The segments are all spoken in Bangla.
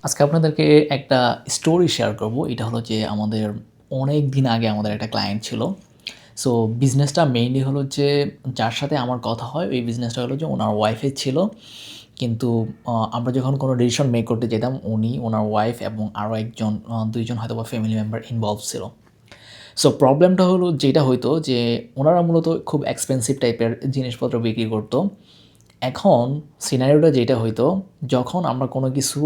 আজকে আপনাদেরকে একটা স্টোরি শেয়ার করব। এটা হলো যে আমাদের অনেক দিন আগে আমাদের একটা ক্লায়েন্ট ছিল। সো বিজনেসটা মেইনলি হলো যে যার সাথে আমার কথা হয় ওই বিজনেসটা হলো যে ওনার ওয়াইফের ছিল। কিন্তু আমরা যখন কোনো ডিসিশন মেক করতে যেতাম উনি, ওনার ওয়াইফ এবং আরও একজন ২ জন হয়তোবা ফ্যামিলি মেম্বার ইনভলভ ছিল। সো প্রবলেমটা হলো যেটা হইতো যে ওনারা মূলত খুব এক্সপেন্সিভ টাইপের জিনিসপত্র বিক্রি করতো। এখন সিনারিওটা যেটা হইতো যখন আমরা কোনো কিছু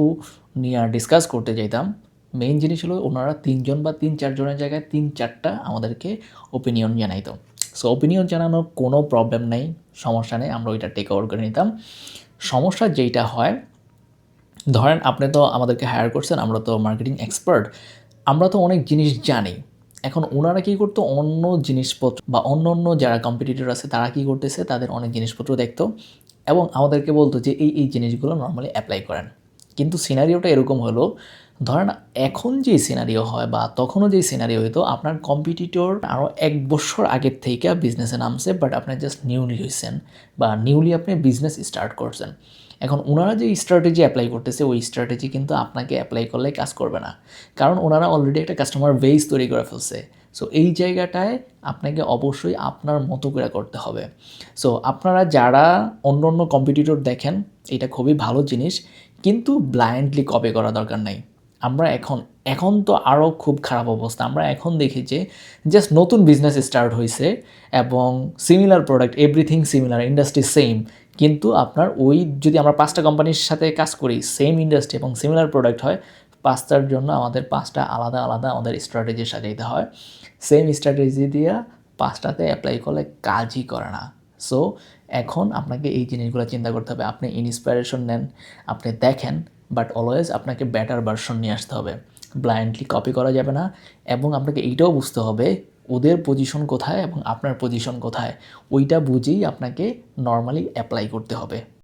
নিয়ে ডিসকাস করতে যাইতাম, মেইন জিনিস হলো ওনারা ৩ জন বা ৩-৪ জনের জায়গায় ৩-৪টা আমাদেরকে ওপিনিয়ন জানাইতো। সো ওপিনিয়ন জানানোর কোনো প্রবলেম নেই, সমস্যা নেই, আমরা ওইটা টেক ওভার করে নিতাম। সমস্যা যেইটা হয়, ধরেন আপনি তো আমাদেরকে হায়ার করছেন, আমরা তো মার্কেটিং এক্সপার্ট, আমরা তো অনেক জিনিস জানি। এখন ওনারা কী করতো, অন্য জিনিসপত্র বা অন্য যারা কম্পিটিটর আছে তারা কী করতেছে, তাদের অনেক জিনিসপত্র দেখতো এবং আমাদেরকে বলতো যে এই জিনিসগুলো নর্মালি অ্যাপ্লাই করেন। কিন্তু সিনারিওটা এরকম হলো, ধরেন এখন যেই সিনারিও হয় বা তখনও যেই সিনারিও হইতো, আপনার কম্পিটিটর আরও ১ বছর আগের থেকে বিজনেসে নামছে, বাট আপনি জাস্ট নিউলি হইছেন বা নিউলি আপনি বিজনেস স্টার্ট করছেন। এখন ওনারা যে স্ট্র্যাটেজি অ্যাপ্লাই করতেছে ওই স্ট্র্যাটেজি কিন্তু আপনাকে অ্যাপ্লাই করলে কাজ করবে না, কারণ ওনারা অলরেডি একটা কাস্টমার বেস তৈরি করে ফেলছে। সো এই জায়গাটায় আপনাকে অবশ্যই আপনার মতো করে করতে হবে। সো আপনারা যারা অন্য কম্পিটিটর দেখেন, এটা খুবই ভালো জিনিস, কিন্তু ব্লাইন্ডলি কপি করা দরকার নাই। আমরা এখন তো আরও খুব খারাপ অবস্থা। আমরা এখন দেখি যে জাস্ট নতুন বিজনেস স্টার্ট হয়েছে এবং similar product, everything similar, industry same, কিন্তু আপনার ওই যদি আমরা ৫টা কোম্পানির সাথে কাজ করি, সেম ইন্ডাস্ট্রি এবং সিমিলার প্রোডাক্ট হয়, ৫টার জন্য আমাদের ৫টা আলাদা আলাদা আমাদের স্ট্র্যাটেজি সাজাইতে হয়। সেম স্ট্র্যাটেজি দিয়ে ৫টাতে অ্যাপ্লাই করলে কাজই করে না। সো এখন আপনাকে এই জিনিসগুলো চিন্তা করতে হবে। আপনি ইন্সপিরেশন নেন, আপনি দেখেন, বাট অলওয়েজ আপনাকে বেটার ভার্সন নিয়ে আসতে হবে। ব্লাইন্ডলি কপি করা যাবে না এবং আপনাকে এইটাও বুঝতে হবে ওদের পজিশন কোথায় এবং আপনার পজিশন কোথায়। ওইটা বুঝেই আপনাকে নর্মালি অ্যাপ্লাই করতে হবে।